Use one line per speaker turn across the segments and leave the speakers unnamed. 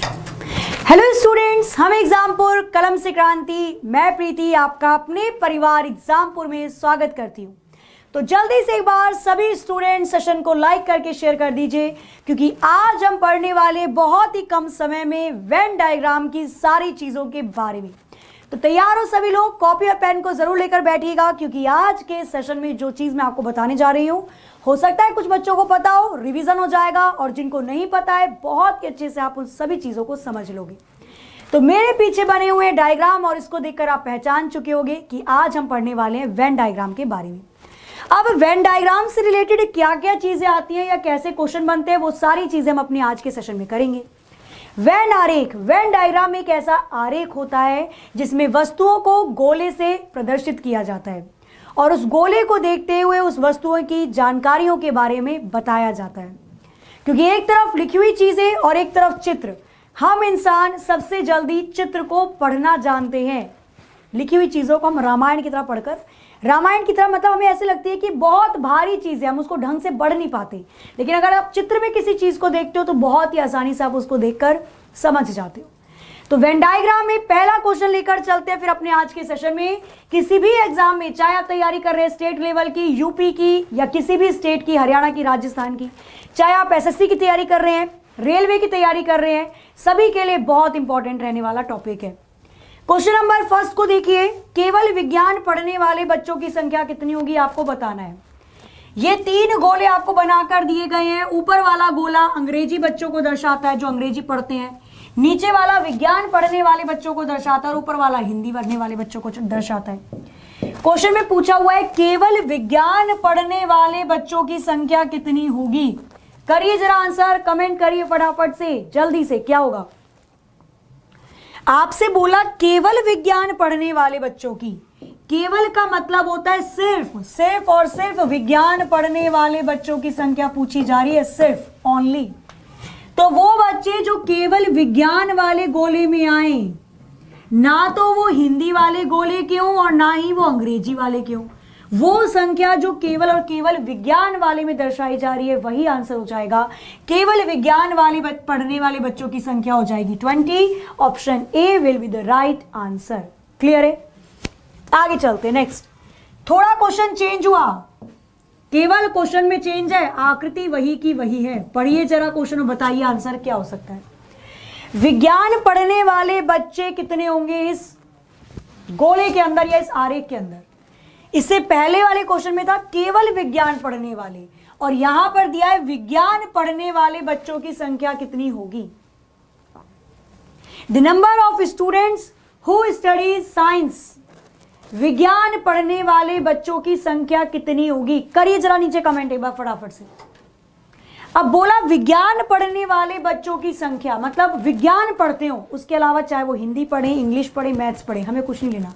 Hello students, हम एग्जामपुर कलम से क्रांति, मैं प्रीति आपका अपने परिवार एग्जामपुर में स्वागत करती हूँ। तो जल्दी से एक बार सभी स्टूडेंट सेशन को लाइक करके शेयर कर दीजिए, क्योंकि आज हम पढ़ने वाले बहुत ही कम समय में वेन डायग्राम की सारी चीज़ों के बारे में। तो तैयार हो सभी लोग? कॉपी और पेन को जरूर लेकर बैठिएगा, क्योंकि आज के सेशन में जो चीज़ मैं आपको बताने जा रही हूँ, हो सकता है कुछ बच्चों को पता हो, रिवीजन हो जाएगा, और जिनको नहीं पता है बहुत ही अच्छे से आप उन सभी चीज़ों को समझ लोगे। तो मेरे पीछे बने हुए डायग्राम और इसको देखकर आप पहचान चुके होंगे कि आज हम पढ़ने वाले हैं वेन डायग्राम के बारे में। अब वेन डायग्राम से रिलेटेड क्या क्या चीज़ें आती हैं या कैसे क्वेश्चन बनते हैं, वो सारी चीज़ें हम अपने आज के सेशन में करेंगे। वेन आरेख, वेन डायग्राम एक ऐसा आरेख होता है जिसमें वस्तुओं को गोले से प्रदर्शित किया जाता है और उस गोले को देखते हुए उस वस्तुओं की जानकारियों के बारे में बताया जाता है। क्योंकि एक तरफ लिखी हुई चीजें और एक तरफ चित्र, हम इंसान सबसे जल्दी चित्र को पढ़ना जानते हैं। लिखी हुई चीजों को हम रामायण की तरह पढ़कर, रामायण की तरह मतलब हमें ऐसे लगती है कि बहुत भारी चीज है, हम उसको ढंग से पढ़ नहीं पाते, लेकिन अगर आप चित्र में किसी चीज को देखते हो तो बहुत ही आसानी से आप उसको देखकर समझ जाते हो। तो वेन डायग्राम में पहला क्वेश्चन लेकर चलते हैं फिर अपने आज के सेशन में। किसी भी एग्जाम में, चाहे आप तैयारी कर रहे हैं स्टेट लेवल की, यूपी की, या किसी भी स्टेट की, हरियाणा की, राजस्थान की, चाहे आप एसएससी की तैयारी कर रहे हैं, रेलवे की तैयारी कर रहे हैं, सभी के लिए बहुत इंपॉर्टेंट रहने वाला टॉपिक है। क्वेश्चन नंबर फर्स्ट को देखिए, केवल विज्ञान पढ़ने वाले बच्चों की संख्या कितनी होगी आपको बताना है। ये 3 गोले आपको बनाकर दिए गए हैं। ऊपर वाला गोला अंग्रेजी बच्चों को दर्शाता है जो अंग्रेजी पढ़ते हैं, नीचे वाला विज्ञान पढ़ने वाले बच्चों को दर्शाता है और ऊपर वाला हिंदी पढ़ने वाले बच्चों को दर्शाता है। क्वेश्चन में पूछा हुआ है केवल विज्ञान पढ़ने वाले बच्चों की संख्या कितनी होगी। करिए जरा आंसर, कमेंट करिए फटाफट से, जल्दी से। क्या होगा? आपसे बोला केवल विज्ञान पढ़ने वाले बच्चों की। केवल का मतलब होता है सिर्फ, सिर्फ और सिर्फ विज्ञान पढ़ने वाले बच्चों की संख्या पूछी जा रही है, सिर्फ, ओनली। तो वो बच्चे जो केवल विज्ञान वाले गोले में आए, ना तो वो हिंदी वाले गोले के हों और ना ही वो अंग्रेजी वाले के हों, वो संख्या जो केवल और केवल विज्ञान वाले में दर्शाई जा रही है वही आंसर हो जाएगा। केवल विज्ञान वाले पढ़ने वाले बच्चों की संख्या हो जाएगी 20। Option A will be the right answer. Clear है? आगे चलते, नेक्स्ट। थोड़ा क्वेश्चन चेंज हुआ, केवल क्वेश्चन में चेंज है, आकृति वही की वही है। पढ़िए जरा क्वेश्चन और बताइए आंसर क्या हो सकता है। विज्ञान पढ़ने वाले बच्चे कितने होंगे इस गोले के अंदर या इस आरेख के अंदर? इससे पहले वाले क्वेश्चन में था केवल विज्ञान पढ़ने वाले, और यहां पर दिया है विज्ञान पढ़ने वाले बच्चों की संख्या कितनी होगी। The number of students who studies science, विज्ञान पढ़ने वाले बच्चों की संख्या कितनी होगी? करिए जरा नीचे कमेंट एक बार फटाफट से। अब बोला विज्ञान पढ़ने वाले बच्चों की संख्या, मतलब विज्ञान पढ़ते हो, उसके अलावा चाहे वो हिंदी पढ़े, इंग्लिश पढ़े, मैथ्स पढ़े, हमें कुछ नहीं लेना,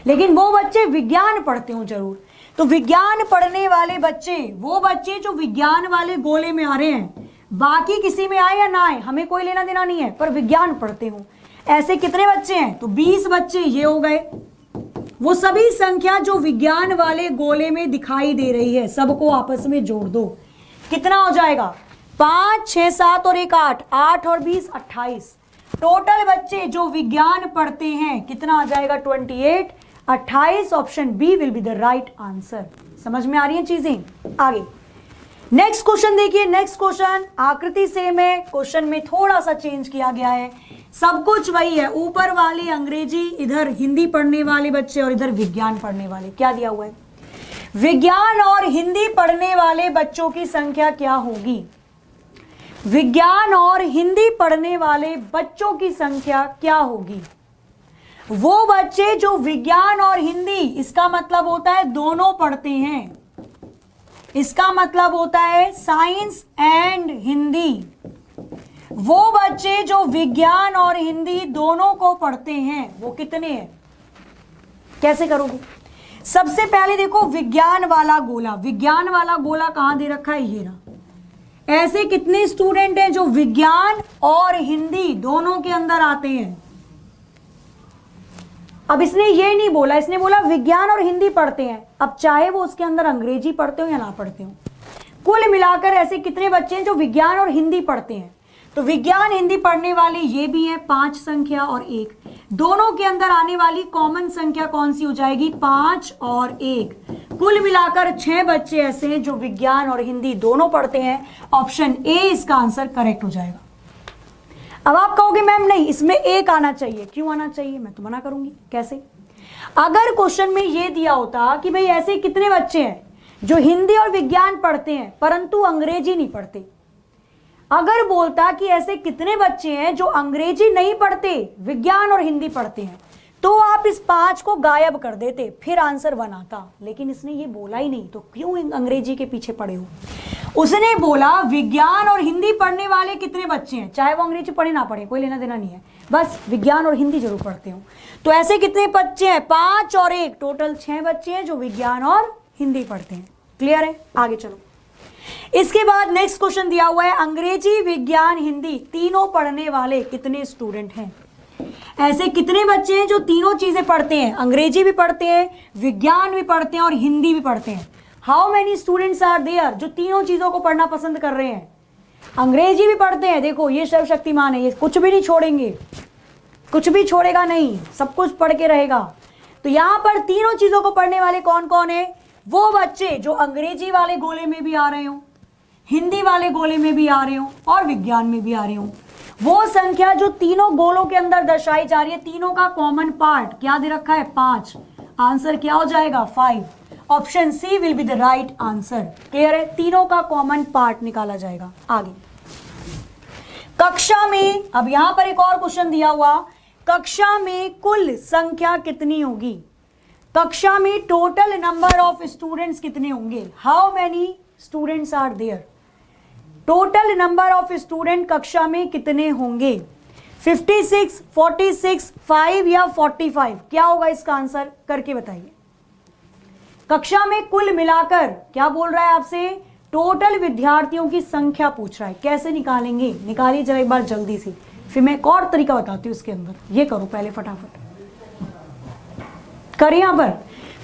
लेकिन वो बच्चे विज्ञान पढ़ते हो जरूर। तो विज्ञान पढ़ने वाले बच्चे, वो बच्चे जो विज्ञान वाले गोले में आ रहे हैं, बाकी किसी में आए या ना आए हमें कोई लेना देना नहीं है, पर विज्ञान पढ़ते हो, ऐसे कितने बच्चे हैं? तो 20 बच्चे ये हो गए। वो सभी संख्या जो विज्ञान वाले गोले में दिखाई दे रही है, सबको आपस में जोड़ दो, कितना हो जाएगा? 5, 6, 7 और 1 8, 8 और 20 28। टोटल बच्चे जो विज्ञान पढ़ते हैं कितना आ जाएगा? 28, 28। Option B will be the right answer. समझ में आ रही है चीजें? आगे नेक्स्ट क्वेश्चन देखिए। नेक्स्ट क्वेश्चन आकृति सेम है, क्वेश्चन में थोड़ा सा चेंज किया गया है, सब कुछ वही है। ऊपर वाले अंग्रेजी, इधर हिंदी पढ़ने वाले बच्चे और इधर विज्ञान पढ़ने वाले। क्या दिया हुआ है? विज्ञान और हिंदी पढ़ने वाले बच्चों की संख्या क्या होगी? विज्ञान और हिंदी पढ़ने वाले बच्चों की संख्या क्या होगी? वो बच्चे जो विज्ञान और हिंदी, इसका मतलब होता है दोनों पढ़ते हैं, इसका मतलब होता है साइंस एंड हिंदी। वो बच्चे जो विज्ञान और हिंदी दोनों को पढ़ते हैं वो कितने हैं? कैसे करोगे? सबसे पहले देखो विज्ञान वाला गोला, विज्ञान वाला गोला कहां दे रखा है? ये रहा। ऐसे कितने स्टूडेंट हैं जो विज्ञान और हिंदी दोनों के अंदर आते हैं? अब इसने ये नहीं बोला, इसने बोला विज्ञान और हिंदी पढ़ते हैं। अब चाहे वो उसके अंदर अंग्रेजी पढ़ते हो या ना पढ़ते हो, कुल मिलाकर ऐसे कितने बच्चे हैं जो विज्ञान और हिंदी पढ़ते हैं? तो विज्ञान हिंदी पढ़ने वाले ये भी हैं 5 संख्या और 1, दोनों के अंदर आने वाली कॉमन संख्या कौन सी हो जाएगी 5 और 1, कुल मिलाकर 6 बच्चे ऐसे हैं जो विज्ञान और हिंदी दोनों पढ़ते हैं। ऑप्शन ए इसका आंसर करेक्ट हो जाएगा। अब आप कहोगे मैम नहीं इसमें 1 आना चाहिए, क्यों आना चाहिए? मैं तो मना करूंगी। कैसे? अगर क्वेश्चन में ये दिया होता कि भाई ऐसे कितने बच्चे हैं जो हिंदी और विज्ञान पढ़ते हैं परंतु अंग्रेजी नहीं पढ़ते, अगर बोलता कि ऐसे कितने बच्चे हैं जो अंग्रेजी नहीं पढ़ते विज्ञान और हिंदी पढ़ते हैं, तो आप इस 5 को गायब कर देते, फिर आंसर 1 आता। लेकिन इसने ये बोला ही नहीं, तो क्यों अंग्रेजी के पीछे पड़े हो? उसने बोला विज्ञान और हिंदी पढ़ने वाले कितने बच्चे हैं, चाहे वो अंग्रेजी पढ़े ना पढ़े, कोई लेना देना नहीं है, बस विज्ञान और हिंदी जरूर पढ़ते हो। तो ऐसे कितने बच्चे हैं 5 और 1, टोटल 6 बच्चे हैं जो विज्ञान और हिंदी पढ़ते हैं। क्लियर है? आगे चलो। इसके बाद नेक्स्ट क्वेश्चन दिया हुआ है अंग्रेजी विज्ञान हिंदी तीनों पढ़ने वाले कितने स्टूडेंट हैं। ऐसे कितने बच्चे हैं जो तीनों चीजें पढ़ते हैं, अंग्रेजी भी पढ़ते हैं, विज्ञान भी पढ़ते हैं और हिंदी भी पढ़ते हैं। How many students are there जो तीनों चीजों को पढ़ना पसंद कर रहे हैं, अंग्रेजी भी पढ़ते हैं, देखो ये सर्वशक्तिमान है, ये कुछ भी नहीं छोड़ेंगे, कुछ भी छोड़ेगा नहीं, सब कुछ पढ़ के रहेगा। तो यहां पर तीनों चीजों को पढ़ने वाले कौन कौन है? वो बच्चे जो अंग्रेजी वाले गोले में भी आ रहे हो, हिंदी वाले गोले में भी आ रहे हो और विज्ञान में भी आ रहे हो। वो संख्या जो तीनों गोलों के अंदर दर्शाई जा रही है, तीनों का कॉमन पार्ट क्या दे रखा है 5, आंसर क्या हो जाएगा 5। Option C will be the right answer. Clear है? तीनों का कॉमन पार्ट निकाला जाएगा। आगे कक्षा में, अब यहां पर एक और क्वेश्चन दिया हुआ, कक्षा में कुल संख्या कितनी होगी, कक्षा में टोटल नंबर ऑफ स्टूडेंट्स कितने होंगे, how many students are there, total number of student कक्षा में कितने होंगे, 56, 46, 5 या 45, क्या होगा इसका आंसर करके बताइए। कक्षा में कुल मिलाकर क्या बोल रहा है आपसे, टोटल विद्यार्थियों की संख्या पूछ रहा है। कैसे निकालेंगे, निकालिए जरा एक बार जल्दी से, फिर मैं एक और तरीका बताती हूँ इसके अंदर। ये करो पहले फटाफट करिए। यहां पर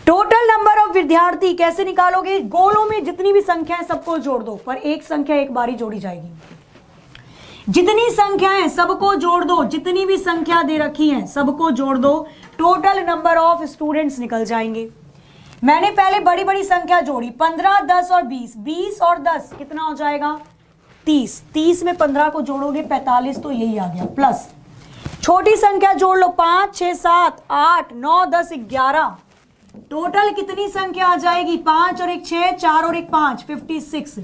टोटल नंबर ऑफ विद्यार्थी कैसे निकालोगे, गोलों में जितनी भी संख्या है सबको जोड़ दो, पर एक संख्या एक बार ही जोड़ी जाएगी। जितनी संख्याएं सबको जोड़ दो, जितनी भी संख्या दे रखी है सबको जोड़ दो, टोटल नंबर ऑफ स्टूडेंट्स निकल जाएंगे। मैंने पहले बड़ी बड़ी संख्या जोड़ी 15, 10 और 20, 20 और 10 कितना हो जाएगा 30, 30 में 15 को जोड़ोगे 45, तो यही आ गया प्लस। छोटी संख्या जोड़ लो 5, 6, 7, 8, 9, 10, 11, टोटल कितनी संख्या आ जाएगी 5 और 1 6, 4 और 1 5, 56।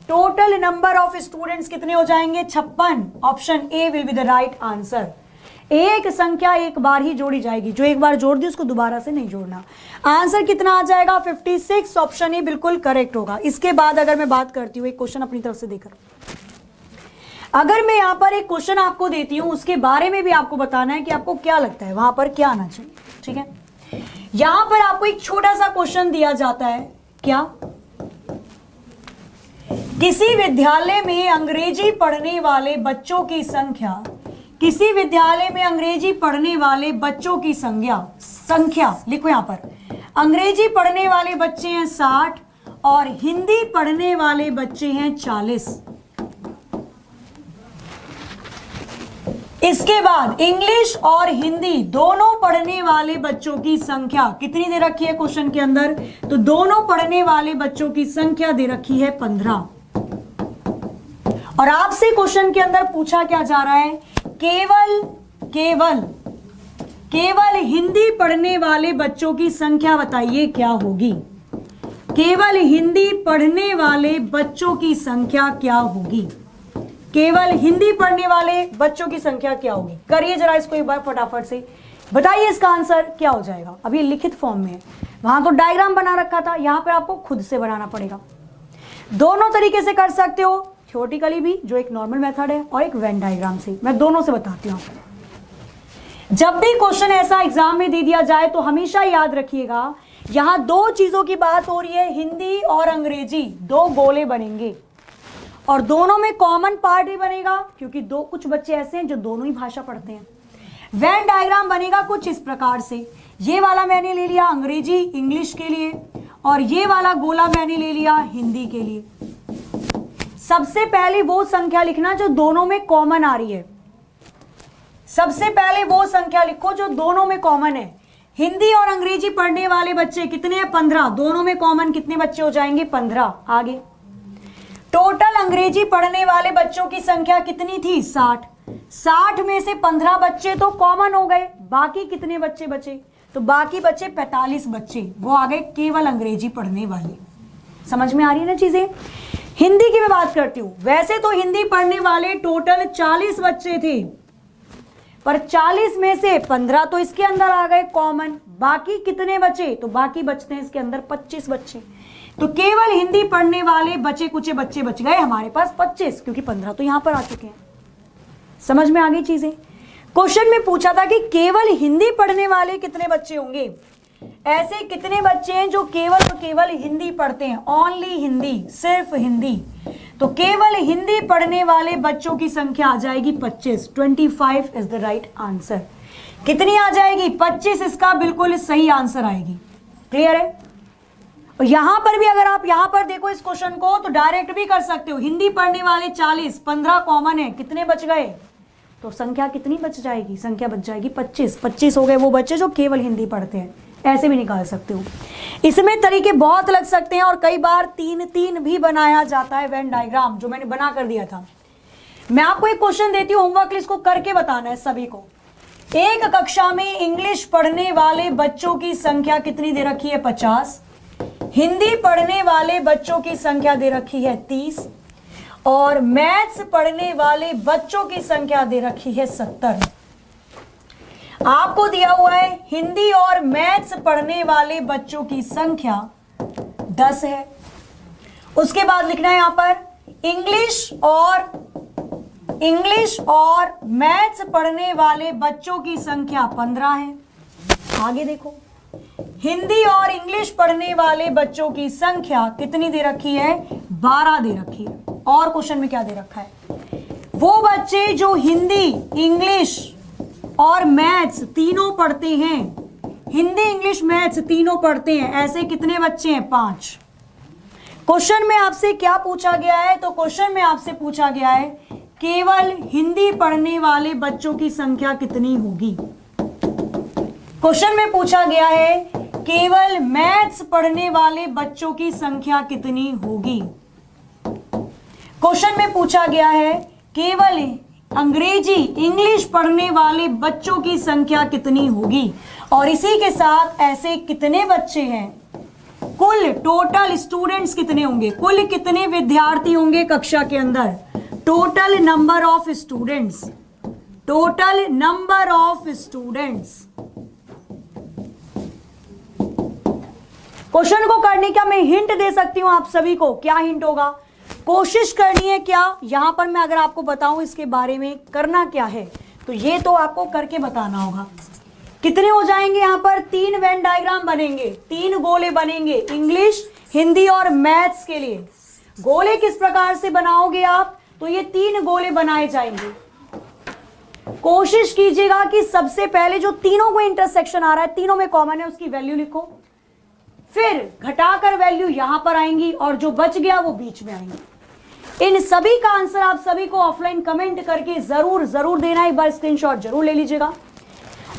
टोटल नंबर ऑफ स्टूडेंट्स कितने हो जाएंगे 56। Option A will be the right answer. एक संख्या एक बार ही जोड़ी जाएगी, जो एक बार जोड़ दी उसको दोबारा से नहीं जोड़ना। आंसर कितना आ जाएगा 56। ऑप्शन ए बिल्कुल करेक्ट होगा। इसके बाद अगर मैं बात करती हूँ एक क्वेश्चन अपनी तरफ से देकर, अगर मैं यहाँ पर एक क्वेश्चन आपको देती हूँ उसके बारे में भी आपको बताना है कि आपको क्या लगता है वहां पर क्या आना चाहिए। ठीक है, यहां पर आपको एक छोटा सा क्वेश्चन दिया जाता है, क्या किसी विद्यालय में अंग्रेजी पढ़ने वाले बच्चों की संख्या, किसी विद्यालय में अंग्रेजी पढ़ने वाले बच्चों की संख्या लिखो यहां पर, अंग्रेजी पढ़ने वाले बच्चे हैं 60 और हिंदी पढ़ने वाले बच्चे हैं 40। इसके बाद इंग्लिश और हिंदी दोनों पढ़ने वाले बच्चों की संख्या कितनी दे रखी है क्वेश्चन के अंदर, तो दोनों पढ़ने वाले बच्चों की संख्या दे रखी है 15। और आपसे क्वेश्चन के अंदर पूछा क्या जा रहा है, केवल हिंदी पढ़ने वाले बच्चों की संख्या बताइए क्या होगी, केवल हिंदी पढ़ने वाले बच्चों की संख्या क्या होगी, केवल हिंदी पढ़ने वाले बच्चों की संख्या क्या होगी। करिए जरा इसको एक बार फटाफट से, बताइए इसका आंसर क्या हो जाएगा। अभी लिखित फॉर्म में है, वहां तो डायग्राम बना रखा था, यहां पर आपको खुद से बनाना पड़ेगा। दोनों तरीके से कर सकते हो, थ्योरेटिकली भी जो एक नॉर्मल मेथड है और एक वेन डायग्राम से, मैं दोनों से बताती हूँ। जब भी क्वेश्चन ऐसा एग्जाम में दे दिया जाए तो हमेशा याद रखिएगा यहां दो चीजों की बात हो रही है, हिंदी और अंग्रेजी, दो गोले बनेंगे और दोनों में कॉमन पार्ट भी बनेगा, क्योंकि दो कुछ बच्चे ऐसे हैं जो दोनों ही भाषा पढ़ते हैं। वेन डायग्राम बनेगा कुछ इस प्रकार से, ये वाला मैंने ले लिया अंग्रेजी इंग्लिश के लिए और ये वाला गोला मैंने ले लिया हिंदी के लिए। सबसे पहले वो संख्या लिखना जो दोनों में कॉमन आ रही है। सबसे पहले वो संख्या लिखो जो दोनों में कॉमन है। हिंदी और अंग्रेजी पढ़ने वाले बच्चे कितने हैं? 15। दोनों में कॉमन कितने बच्चे हो जाएंगे? 15। आगे टोटल अंग्रेजी पढ़ने वाले बच्चों की संख्या कितनी थी? 60। 60 में से 15 बच्चे तो कॉमन हो गए, बाकी कितने बच्चे बचे? तो बाकी बचे 45 बच्चे, वो आ गए केवल अंग्रेजी पढ़ने वाले। समझ में आ रही है ना चीजें? हिंदी की मैं बात करती हूं। वैसे तो हिंदी पढ़ने वाले टोटल 40 बच्चे थे, पर 40 में से 15 तो इसके अंदर आ गए कॉमन, बाकी कितने बचे? तो बाकी बचते हैं इसके अंदर 25 बच्चे। तो केवल हिंदी पढ़ने वाले बचे कुछ बच्चे बच गए हमारे पास 25, क्योंकि 15 तो यहां पर आ चुके हैं। समझ में आ गई चीजें? क्वेश्चन में पूछा था कि केवल हिंदी पढ़ने वाले कितने बच्चे होंगे। ऐसे कितने बच्चे हैं जो केवल और केवल हिंदी पढ़ते हैं? ओनली हिंदी, सिर्फ हिंदी। तो केवल हिंदी पढ़ने वाले बच्चों की संख्या आ जाएगी 25। 25 इज द राइट आंसर। कितनी आ जाएगी? 25 इसका बिल्कुल सही आंसर आएगी। क्लियर है? और यहां पर भी अगर आप यहां पर देखो इस क्वेश्चन को तो डायरेक्ट भी कर सकते हो। हिंदी पढ़ने वाले 40, 15 कॉमन है, कितने बच गए? तो संख्या कितनी बच जाएगी? संख्या बच जाएगी 25। 25 हो गए वो बच्चे जो केवल हिंदी पढ़ते हैं। ऐसे भी निकाल सकते हो। इसमें तरीके बहुत लग सकते हैं और कई बार 3-3 भी बनाया जाता है वेन डायग्राम, जो मैंने बना कर दिया था। मैं आपको एक क्वेश्चन देती हूं, होमवर्क लिस्ट को करके बताना है सभी को। एक कक्षा में इंग्लिश पढ़ने वाले बच्चों की संख्या कितनी दे रखी है? 50। हिंदी पढ़ने वाले बच्चों की संख्या दे रखी है 30 और मैथ्स पढ़ने वाले बच्चों की संख्या दे रखी है 70। आपको दिया हुआ है हिंदी और मैथ्स पढ़ने वाले बच्चों की संख्या 10 है। उसके बाद लिखना है यहां पर इंग्लिश और मैथ्स पढ़ने वाले बच्चों की संख्या 15 है। आगे देखो, हिंदी और इंग्लिश पढ़ने वाले बच्चों की संख्या कितनी दे रखी है? 12 दे रखी है। और क्वेश्चन में क्या दे रखा है? वो बच्चे जो हिंदी, इंग्लिश और मैथ्स तीनों पढ़ते हैं, हिंदी, इंग्लिश, मैथ्स तीनों पढ़ते हैं, ऐसे कितने बच्चे हैं? 5। क्वेश्चन में आपसे क्या पूछा गया है? तो क्वेश्चन में आपसे पूछा गया है केवल हिंदी पढ़ने वाले बच्चों की संख्या कितनी होगी। क्वेश्चन में पूछा गया है केवल मैथ्स पढ़ने वाले बच्चों की संख्या कितनी होगी। क्वेश्चन में पूछा गया है केवल अंग्रेजी, इंग्लिश पढ़ने वाले बच्चों की संख्या कितनी होगी। और इसी के साथ ऐसे कितने बच्चे हैं, कुल टोटल स्टूडेंट्स कितने होंगे, कुल कितने विद्यार्थी होंगे कक्षा के अंदर, total number of students, total number of students. Question को करने का मैं हिंट दे सकती हूं आप सभी को। क्या हिंट होगा? कोशिश करनी है क्या, यहां पर मैं अगर आपको बताऊं इसके बारे में करना क्या है, तो ये तो आपको करके बताना होगा। कितने हो जाएंगे यहां पर? 3 वेन डायग्राम बनेंगे, 3 गोले बनेंगे इंग्लिश, हिंदी और मैथ्स के लिए। गोले किस प्रकार से बनाओगे आप? तो ये 3 गोले बनाए जाएंगे। कोशिश कीजिएगा कि सबसे पहले जो तीनों को इंटरसेक्शन आ रहा है, तीनों में कॉमन है, उसकी वैल्यू लिखो, फिर घटाकर वैल्यू यहां पर आएंगी और जो बच गया वो बीच में आएंगे। इन सभी का आंसर आप सभी को ऑफलाइन कमेंट करके जरूर देना, एक बार स्क्रीनशॉट जरूर ले लीजिएगा।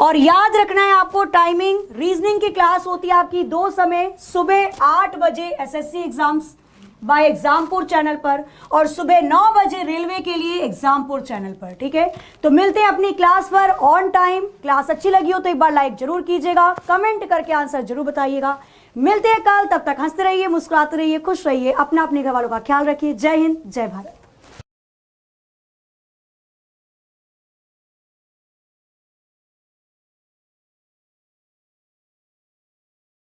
और याद रखना है आपको टाइमिंग, रीजनिंग की क्लास होती है आपकी 2 समय, सुबह 8 बजे SSC exams by Exampur channel पर और सुबह 9 बजे रेलवे के लिए एग्जामपुर चैनल पर। ठीक है, तो मिलते हैं अपनी क्लास पर ऑन टाइम। क्लास अच्छी लगी हो तो एक बार लाइक जरूर कीजिएगा, कमेंट करके आंसर जरूर बताइएगा। मिलते हैं कल, तब तक हंसते रहिए, मुस्कुराते रहिए, खुश रहिए, अपने घर वालों का ख्याल रखिए। जय हिंद, जय भारत।